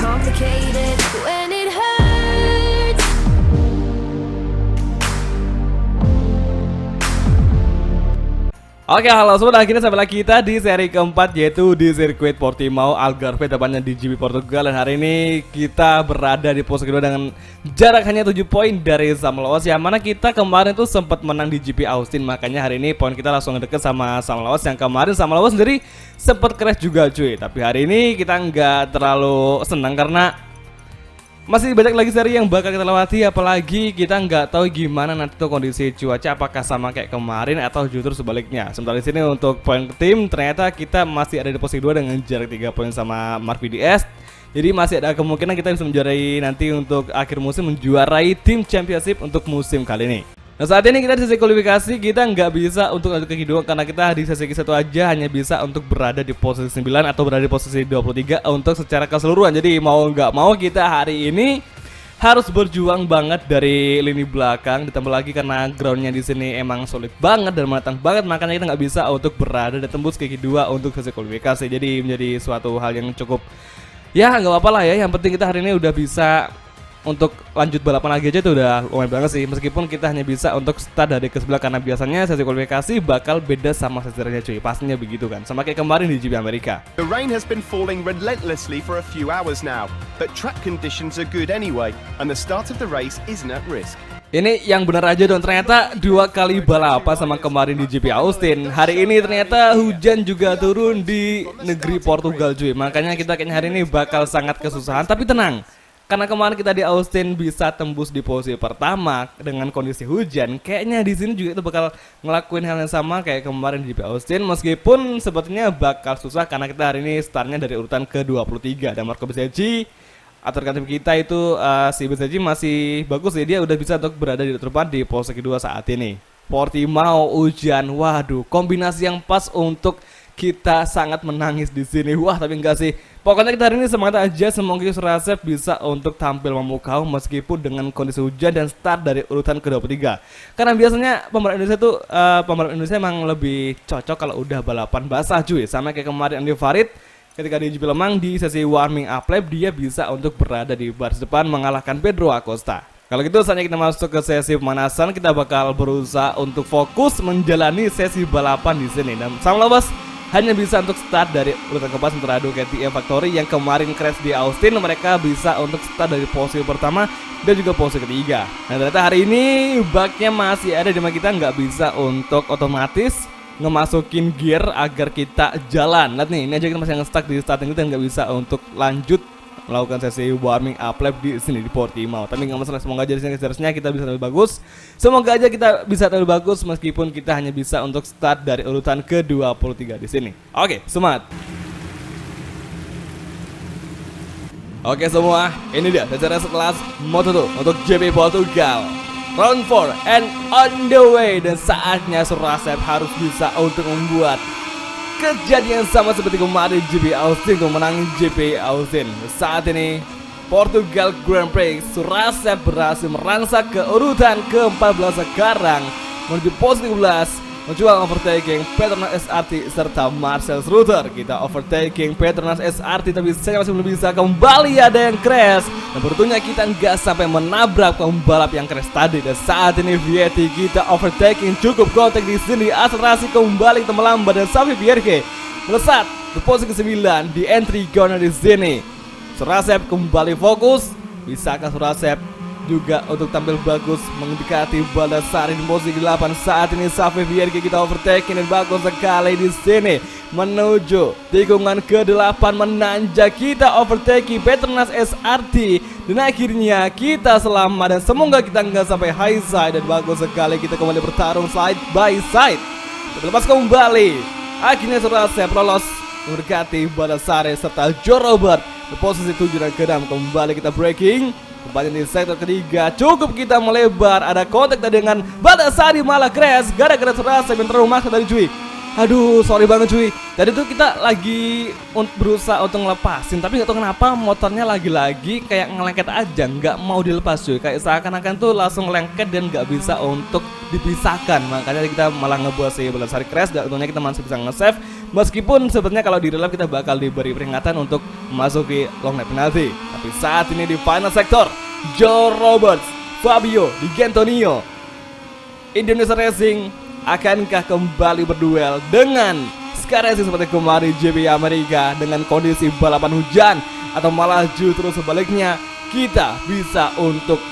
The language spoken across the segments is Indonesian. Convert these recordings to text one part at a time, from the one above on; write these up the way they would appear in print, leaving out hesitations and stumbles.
complicated when it hurts. Oke, halo semua, akhirnya sampai lagi kita di seri keempat, yaitu di sirkuit Portimao Algarve, tepatnya di GP Portugal. Dan hari ini kita berada di posisi kedua dengan jarak hanya 7 poin dari Samuel Lowe's, yang mana kita kemarin tuh sempat menang di GP Austin. Makanya hari ini poin kita langsung deket sama Samuel Lowe's, yang kemarin Samuel Lowe's sendiri sempat crash juga cuy. Tapi hari ini kita nggak terlalu senang karena masih banyak lagi seri yang bakal kita lewati, apalagi kita nggak tahu gimana nanti tuh kondisi cuaca, apakah sama kayak kemarin atau justru sebaliknya. Sementara di sini untuk poin tim, ternyata kita masih ada di posisi 2 dengan jarak 3 poin sama Mark VDS. Jadi masih ada kemungkinan kita bisa menjuarai nanti untuk akhir musim, menjuarai tim championship untuk musim kali ini. Nah, saat ini kita di sesi kualifikasi, kita nggak bisa untuk lanjut ke kedua karena kita di sesi ke-1 aja hanya bisa untuk berada di posisi 9 atau berada di posisi 23 untuk secara keseluruhan. Jadi mau nggak mau kita hari ini harus berjuang banget dari lini belakang, ditambah lagi karena groundnya di sini emang sulit banget dan menantang banget, makanya kita nggak bisa untuk berada dan tembus ke kedua untuk sesi kualifikasi. Jadi menjadi suatu hal yang cukup, ya nggak apa-apa lah ya. Yang penting kita hari ini udah bisa untuk lanjut balapan lagi aja, itu udah lumayan banget sih. Meskipun kita hanya bisa untuk start dari ke sebelah, karena biasanya sesi kualifikasi bakal beda sama sesi renya cuy. Pastinya begitu kan, sama kayak kemarin di GP Amerika. The rain has been falling relentlessly for a few hours now, but track conditions are good anyway, and the start of the race isn't at risk. Ini yang benar aja dong, ternyata 2 kali balapan sama kemarin di GP Austin. Hari ini ternyata hujan juga turun di negeri Portugal cuy. Makanya kita kayaknya hari ini bakal sangat kesusahan, tapi tenang. Karena kemarin kita di Austin bisa tembus di posisi pertama dengan kondisi hujan, kayaknya di sini juga itu bakal ngelakuin hal yang sama kayak kemarin di GP Austin. Meskipun sepertinya bakal susah karena kita hari ini startnya dari urutan ke-23 dan Marco Bezzecchi atau rekan tim kita itu si Bezzecchi masih bagus ya, dia udah bisa untuk berada di depan di posisi kedua saat ini. Portimao hujan, waduh, kombinasi yang pas untuk kita sangat menangis di sini. Wah, tapi enggak sih. Pokoknya kita hari ini semangat aja, semoga Surasep bisa untuk tampil memukau meskipun dengan kondisi hujan dan start dari urutan ke-23. Karena biasanya pembalap Indonesia emang lebih cocok kalau udah balapan basah cuy. Sama kayak kemarin Andy Farid ketika di GP Lemang di sesi warming up lap, dia bisa untuk berada di baris depan mengalahkan Pedro Acosta. Kalau gitu saatnya kita masuk ke sesi pemanasan, kita bakal berusaha untuk fokus menjalani sesi balapan di sini. Dan Samuel Lowe's hanya bisa untuk start dari urutan keempat, sementara KTM Factory yang kemarin crash di Austin, mereka bisa untuk start dari posisi pertama dan juga posisi ketiga. Nah, ternyata hari ini baknya masih ada, dimana kita nggak bisa untuk otomatis ngemasukin gear agar kita jalan. Lihat nih, ini aja kita masih nge-stuck di starting kita, nggak bisa untuk lanjut melakukan sesi warming up lap di sini di Portimao. Tapi nggak masalah, semoga aja di sini seterusnya kita bisa lebih bagus. Semoga aja kita bisa lebih bagus meskipun kita hanya bisa untuk start dari urutan ke-23 di sini. Oke, semangat. Oke semua, ini dia secara sekelas Moto2 untuk GP Portugal. Round 4 and on the way, dan saatnya Surasep harus bisa untuk membuat kejadian sama seperti kemarin GP Austin untuk menangin GP Austin. Saat ini Portugal Grand Prix, Surasep berhasil merangsek ke urutan ke-14 sekarang menuju posisi 13, mencoba overtaking Petronas SRT serta Marcel Rutter. Kita overtaking Petronas SRT, tapi saya masih belum bisa, kembali ada yang crash. Dan beruntungnya kita nggak sampai menabrak pembalap yang crash tadi. Dan saat ini Vietti kita overtaking, cukup kontak di sini, akselerasi kembali kita melambat dan Xavi Vierge melesat ke posisi ke-9 di entry corner di sini. Surasep kembali fokus, bisakah Surasep juga untuk tampil bagus mendekati Baldassarri di posisi 8. Saat ini Xavi Vierge kita overtaking dan bagus sekali di sini menuju tikungan ke-8, menanjak kita overtaking Petronas SRT dan akhirnya kita selamat dan semoga kita nggak sampai high side, dan bagus sekali kita kembali bertarung side by side. Terlepas kembali, akhirnya Surasep lolos mendekati Baldassarri serta Joe Robert di posisi 7 dan ke-6. Kembali kita braking, tepatnya di sektor ketiga, cukup kita melebar, ada kontak dengan Baldassarri malah crash gara-gara Surasep yang terlalu maksa dari cuy. Aduh, sorry banget cuy. Tadi tuh kita lagi berusaha untuk ngelepasin, tapi gak tahu kenapa motornya lagi-lagi kayak ngelengket aja, nggak mau dilepas cuy. Kayak seakan-akan tuh langsung lengket dan nggak bisa untuk dipisahkan. Makanya kita malah ngebuat si Baldassarri crash. Dan untungnya kita masih bisa nge-save Meskipun sebenarnya kalau di relap kita bakal diberi peringatan untuk memasuki long lap penalti. Tapi saat ini di final sektor, Joe Roberts, Fabio Di Antonio, Indonesia Racing akankah kembali berduel dengan Sky Racing seperti kemarin GP Amerika dengan kondisi balapan hujan, atau malah justru sebaliknya kita bisa untuk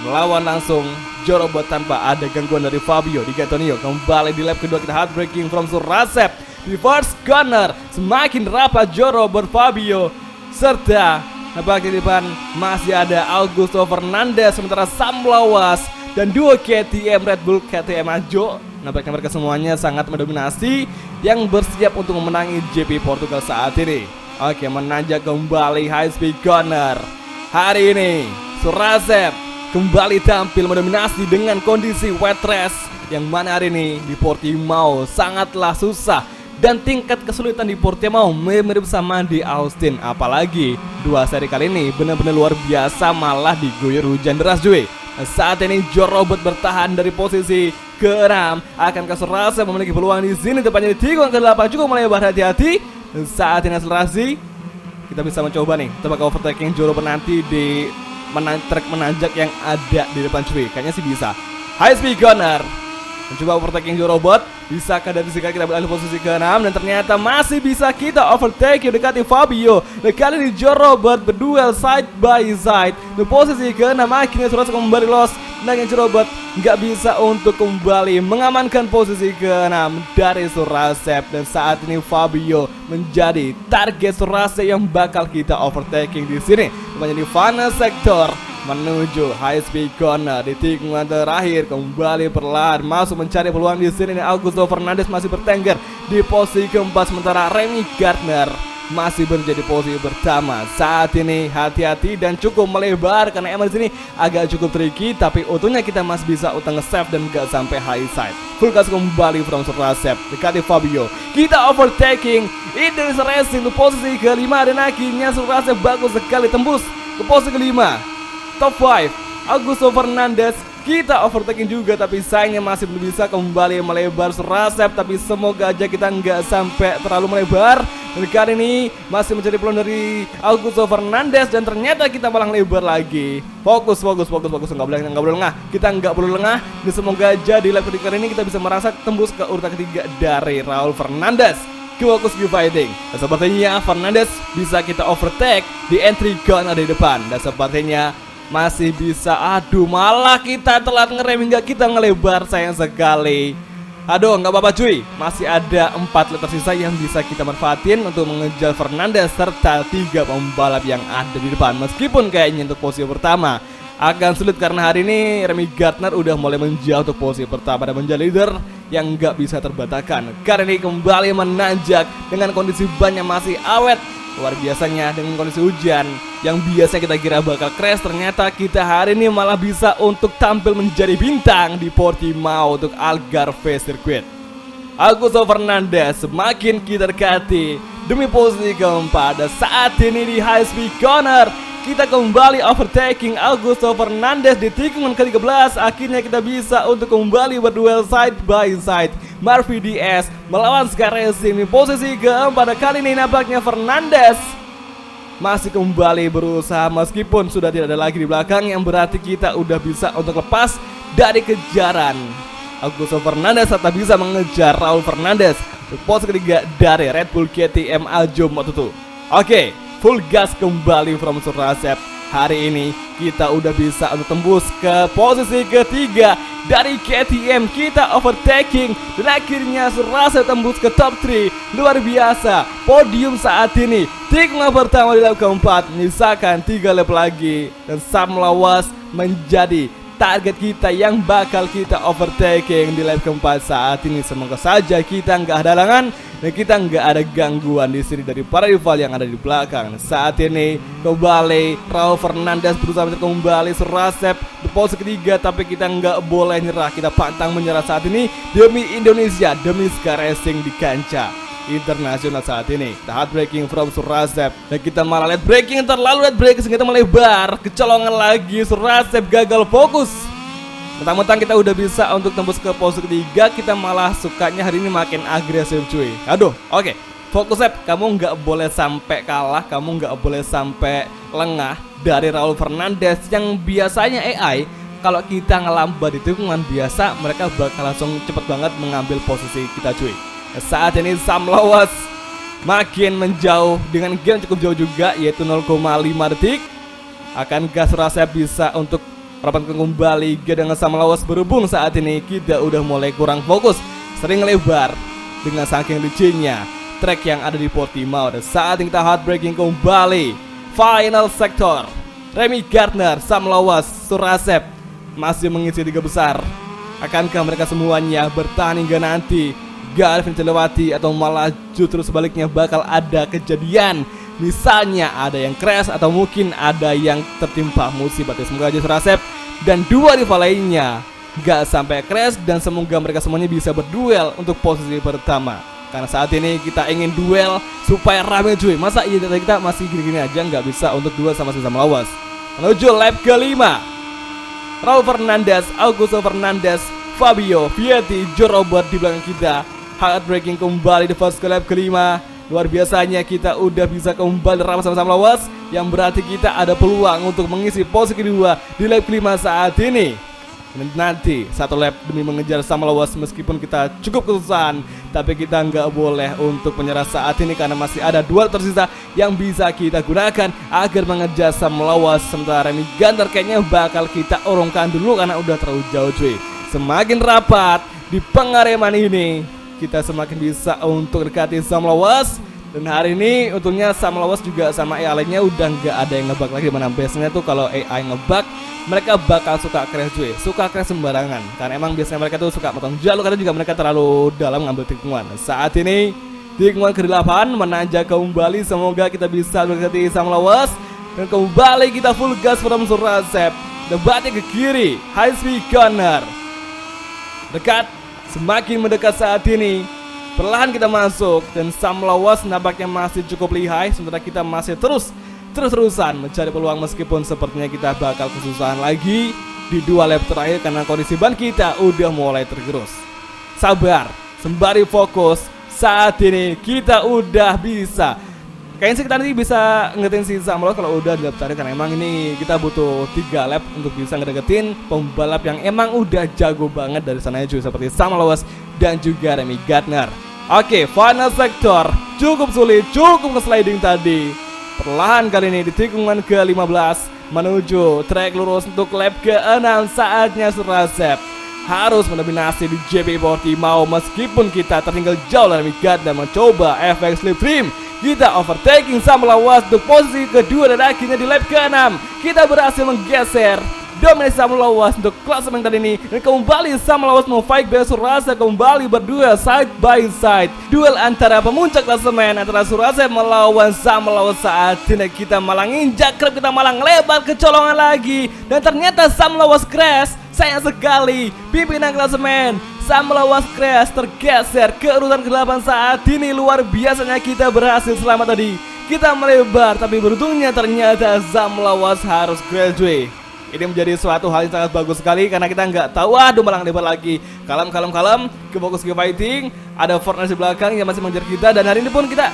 melawan langsung Joe Roberts tanpa ada gangguan dari Fabio Di Antonio. Kembali di lap kedua kita heartbreaking from Surasep. Di first corner semakin rapat Joe Roberts, Fabio, serta nampaknya di depan masih ada Augusto Fernandes, sementara Sam Lawas dan duo KTM Red Bull KTM Ajo. Nampaknya mereka semuanya sangat mendominasi yang bersiap untuk memenangi GP Portugal saat ini. Oke, menanjak kembali high speed corner. Hari ini Surasep kembali tampil mendominasi dengan kondisi wet race, yang mana hari ini di Portimao sangatlah susah. Dan tingkat kesulitan di Portimao mirip sama di Austin. Apalagi dua seri kali ini benar-benar luar biasa, malah diguyur hujan deras cuy. Saat ini Joe Roberts bertahan dari posisi ke-6. Akankah Surasep memiliki peluang di sini, tepatnya di tikungan ke-8 cukup melebar, hati-hati. Saat ini akselerasi kita bisa mencoba nih, tebak overtaking Joe Roberts nanti di trek menanjak yang ada di depan cuy. Kayaknya sih bisa. High speed corner, mencoba overtaking Joe Roberts. Bisakah dari sini kita beralih posisi ke-6, dan ternyata masih bisa kita overtake mendekati Fabio. Dan kali ini Joe Roberts berduel side by side di posisi ke-6. Akhirnya Surasep kembali loss, dan Joe Roberts nggak bisa untuk kembali mengamankan posisi ke-6 dari Surasep. Dan saat ini Fabio menjadi target Surasep yang bakal kita overtaking di sini. Menjadi final sektor menuju high speed corner di tikungan terakhir. Kembali perlahan masuk mencari peluang di sini. Augusto Fernandes masih bertengger di posisi keempat, sementara Remy Gardner masih menjadi posisi pertama. Saat ini hati-hati dan cukup melebar karena emang di sini agak cukup tricky, tapi untungnya kita masih bisa utang nge-save dan gak sampai high side. Full gas kembali from Surasep dekati Fabio. Kita overtaking Indonesia Racing di posisi ke-5, dan akhirnya Surasep bagus sekali tembus ke posisi ke-5. Top 5 Augusto Fernandes kita overtaking juga, tapi sayangnya masih belum bisa kembali melebar Surasep. Tapi semoga aja kita nggak sampai terlalu melebar. Dan kali ini masih mencari peluang dari Augusto Fernandes, dan ternyata kita malah lebar lagi. Fokus, nggak boleh lengah. Kita nggak perlu lengah. Dan semoga aja di lap ketiga ini kita bisa merasa tembus ke urutan ketiga dari Raul Fernandes. Fokus di fighting. Dan sepertinya Fernandes bisa kita overtake di entry corner di depan. Dan sepertinya masih bisa. Aduh, malah kita telat ngerem hingga kita ngelebar, sayang sekali. Aduh, nggak apa-apa cuy. Masih ada 4 lap tersisa yang bisa kita manfaatin untuk mengejar Fernandes serta 3 pembalap yang ada di depan. Meskipun kayaknya untuk posisi pertama akan sulit karena hari ini Remy Gardner udah mulai menjauh untuk posisi pertama dan menjadi leader yang nggak bisa terbantahkan. Karena ini kembali menanjak dengan kondisi ban yang masih awet. Luar biasanya dengan kondisi hujan yang biasa kita kira bakal crash, ternyata kita hari ini malah bisa untuk tampil menjadi bintang di Portimao untuk Algarve Circuit. Augusto Fernandes semakin kita dekati demi posisi keempat, dan saat ini di high speed corner kita kembali overtaking Augusto Fernandes di tikungan ke-13. Akhirnya kita bisa untuk kembali berduel side by side. Murphy DS melawan Sky Racing di posisi keempat. Kali ini nampaknya Fernandes masih kembali berusaha meskipun sudah tidak ada lagi di belakang, yang berarti kita udah bisa untuk lepas dari kejaran Augusto Fernandes serta bisa mengejar Raul Fernandes di posisi ketiga dari Red Bull KTM Ajo Moto2. Oke, full gas kembali from Surasep. Hari ini kita udah bisa untuk tembus ke posisi ketiga dari KTM. Kita overtaking dan akhirnya Surasep tembus ke top 3. Luar biasa podium saat ini. Tikungan pertama di lap keempat, menyisakan 3 lap lagi, dan Sam Lawas menjadi target kita yang bakal kita overtaking di lap keempat saat ini. Semoga saja kita nggak ada halangan dan kita nggak ada gangguan di sini dari para rival yang ada di belakang. Saat ini kembali Raul Fernandes berusaha mencari kembali Surasep di posisi ketiga, tapi kita nggak boleh nyerah. Kita pantang menyerah saat ini demi Indonesia, demi Sky Racing di kancah internasional saat ini. Kita heartbreaking from Surasep dan kita malah late breaking, terlalu late breaking sehingga kita melebar. Kecolongan lagi, Surasep gagal fokus. Mentang-mentang kita udah bisa untuk tembus ke posisi ketiga, kita malah sukanya hari ini makin agresif cuy. Aduh, oke. Fokus Sep, kamu nggak boleh sampai kalah, kamu nggak boleh sampai lengah dari Raul Fernandez yang biasanya AI. Kalau kita ngelambat di tikungan biasa, mereka bakal langsung cepet banget mengambil posisi kita cuy. Saat ini Sam Lawas makin menjauh dengan game cukup jauh juga, yaitu 0,5 detik. Akankah Surasep bisa untuk mendapatkan kembali dengan Sam Lawas? Berhubung saat ini kita udah mulai kurang fokus, sering lebar dengan saking licinnya track yang ada di Portimao. Dan saat ini kita heartbreaking kembali final sector. Remy Gardner, Sam Lawas, Surasep masih mengisi 3 besar. Akankah mereka semuanya bertahan hingga nanti Garvin Celewati, atau malah justru sebaliknya bakal ada kejadian, misalnya ada yang crash atau mungkin ada yang tertimpa musibah? Semoga aja Surasep dan 2 rival lainnya gak sampai crash, dan semoga mereka semuanya bisa berduel untuk posisi pertama. Karena saat ini kita ingin duel supaya rame cuy. Masa iya kita masih gini-gini aja nggak bisa untuk duel sama Sam Lawas. Menuju lap kelima, Raul Fernandez, Augusto Fernandez, Fabio Vietti, Joe Robert di belakang kita. Heartbreaking kembali di first lap kelima. Luar biasanya kita udah bisa kembali ramah sama Sam Lawas, yang berarti kita ada peluang untuk mengisi posisi kedua di lap kelima saat ini. Dan nanti 1 lap demi mengejar Sam Lawas, meskipun kita cukup kesusahan, tapi kita nggak boleh untuk menyerah saat ini karena masih ada 2 lap tersisa yang bisa kita gunakan agar mengejar Sam Lawas. Sementara Remy Gardner kayaknya bakal kita urungkan dulu karena udah terlalu jauh cuy. Semakin rapat di pengareman ini, kita semakin bisa untuk dekati Sam Lawas. Dan hari ini untungnya Sam Lawas juga sama AI lainnya udah nggak ada yang ngebug lagi. Dimana biasanya tuh kalau AI ngebug, mereka bakal suka crash cuy, suka crash sembarangan. Karena emang biasanya mereka tuh suka potong jalur, karena juga mereka terlalu dalam ngambil tikungan. Saat ini tikungan ke-8 menanjak kembali, semoga kita bisa mendekati Sam Lawas. Dan kembali kita full gas from Surasep, debatnya ke kiri, high speed corner. Dekat, semakin mendekat saat ini. Perlahan kita masuk, dan Sam Lawas nampaknya masih cukup lihai, sementara kita masih terus-terusan mencari peluang, meskipun sepertinya kita bakal kesusahan lagi di 2 lap terakhir karena kondisi ban kita udah mulai tergerus. Sabar, sembari fokus, saat ini kita udah bisa. Kayaknya sih kita nanti bisa ngedeketin si Sam Lawas kalau udah di lap terakhir, karena emang ini kita butuh 3 lap untuk bisa ngedeketin pembalap yang emang udah jago banget dari sana cuy, seperti Sam Lawas dan juga Remy Gardner. Oke, final sector cukup sulit, cukup nge-sliding tadi. Perlahan kali ini di tikungan ke-15 menuju trek lurus untuk lap ke-6. Saatnya Surasep harus mendominasi di GP Portimao, meskipun kita tertinggal jauh dari Remy Gardner mencoba efek slipstream. Kita overtaking Sam Lawas untuk posisi kedua, dan akhirnya di lap ke-6 kita berhasil menggeser dominasi Sam Lawas untuk klasemen kali ini. Dan kembali Sam Lawas mau fight back Surasep, kembali berdua side by side. Duel antara pemuncak klasemen antara Surasep melawan Sam Lawas. Saat ini kita malah nginjak klip, kita malah lebar kecolongan lagi. Dan ternyata Sam Lawas crash. Sayang sekali, pimpinan klasemen Sam Lawas crash, tergeser ke urutan ke-8 saat ini. Luar biasanya kita berhasil selamat tadi. Kita melebar, tapi beruntungnya ternyata Sam Lawas harus graduate. Ini menjadi suatu hal yang sangat bagus sekali karena kita nggak tahu, aduh malah lebar lagi. Kalem, ke fokus ke fighting. Ada Fortnite di belakang yang masih mengejar kita, dan hari ini pun kita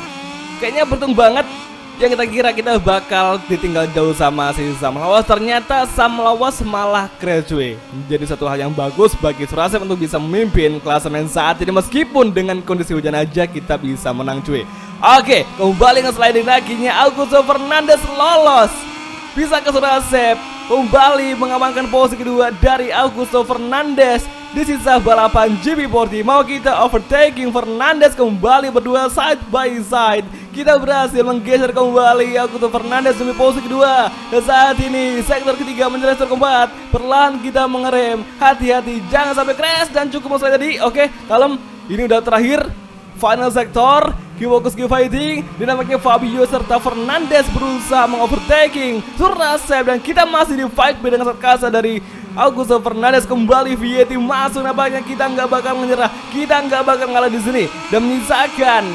kayaknya beruntung banget. Yang kita kira kita bakal ditinggal jauh sama si Sam Lawas, ternyata Sam Lawas malah graduate. Menjadi satu hal yang bagus bagi Surasep untuk bisa memimpin klasemen saat ini, meskipun dengan kondisi hujan aja kita bisa menang cuy. Oke, kembali ke sliding lakinya Augusto Fernandez lolos. Bisa ke Surasep, kembali mengamankan posisi kedua dari Augusto Fernandez. Di sisa balapan GP Portimao kita overtaking Fernandez, kembali berdua side by side. Kita berhasil menggeser kembali Augusto Fernandez demi posisi kedua. Dan saat ini sektor ketiga menjelang sektor keempat. Perlahan kita mengerem, hati-hati jangan sampai crash dan cukup masalah tadi. Oke, kalem, ini udah terakhir. Final sektor, fokus ke fighting. Dinamiknya Fabio serta Fernandez berusaha mengovertaking Surasep, dan kita masih di fight dengan sangat kasar dari Augusto Fernandez. Kembali Vietti masuk, nampaknya kita nggak bakal menyerah, kita nggak bakal ngalah di sini dan menyisakan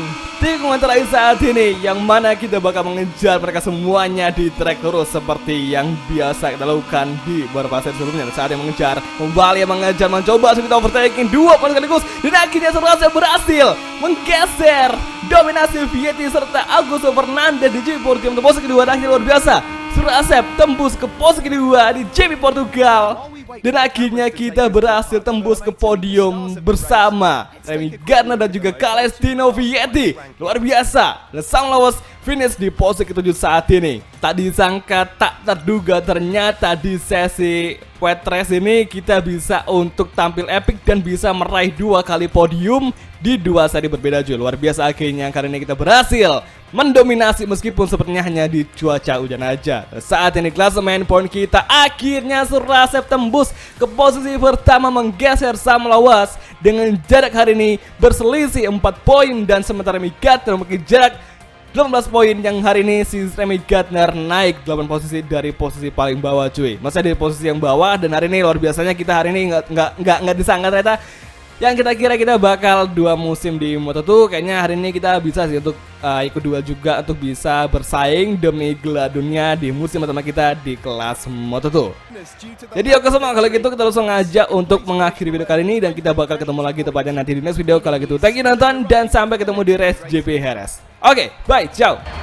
di komentar saat ini, yang mana kita bakal mengejar mereka semuanya di track terus seperti yang biasa kita lakukan di beberapa set sebelumnya. Saat yang mengejar, kembali mengejar, mencoba kita overtaking 2 poin sekaligus, dan akhirnya Surasep berhasil menggeser dominasi Vietti serta Augusto Fernandes di GP Portugal untuk posisi kedua. Dan akhirnya luar biasa, Surasep tembus ke posisi kedua di GP Portugal. Dan akhirnya kita berhasil tembus ke podium bersama Remy Gardner dan juga Celestino Vietti. Luar biasa, The Sam Lowes finish di posisi ke-7 saat ini. Tak disangka, tak terduga, ternyata di sesi wet race ini kita bisa untuk tampil epic dan bisa meraih 2 kali podium di 2 seri berbeda cuy. Luar biasa, akhirnya kali ini kita berhasil mendominasi meskipun sepertinya hanya di cuaca hujan aja. Saat ini klasemen poin kita akhirnya Surasep tembus ke posisi pertama menggeser Sam Lowes dengan jarak hari ini berselisih 4 poin, dan sementara Remy Gardner memiliki jarak 18 poin, yang hari ini si Remy Gardner naik 8 posisi dari posisi paling bawah cuy. Masa dari posisi yang bawah, dan hari ini luar biasanya kita hari ini nggak disangka ternyata yang kita kira kita bakal 2 musim di Moto2, kayaknya hari ini kita bisa sih untuk ikut 2 juga untuk bisa bersaing demi gelar dunia di musim pertama kita di kelas Moto2. Jadi oke semua, kalau gitu kita langsung aja untuk mengakhiri video kali ini, dan kita bakal ketemu lagi tepatnya nanti di next video. Kalau gitu thank you nonton, dan sampai ketemu di race GP Jerez. Oke, bye, ciao.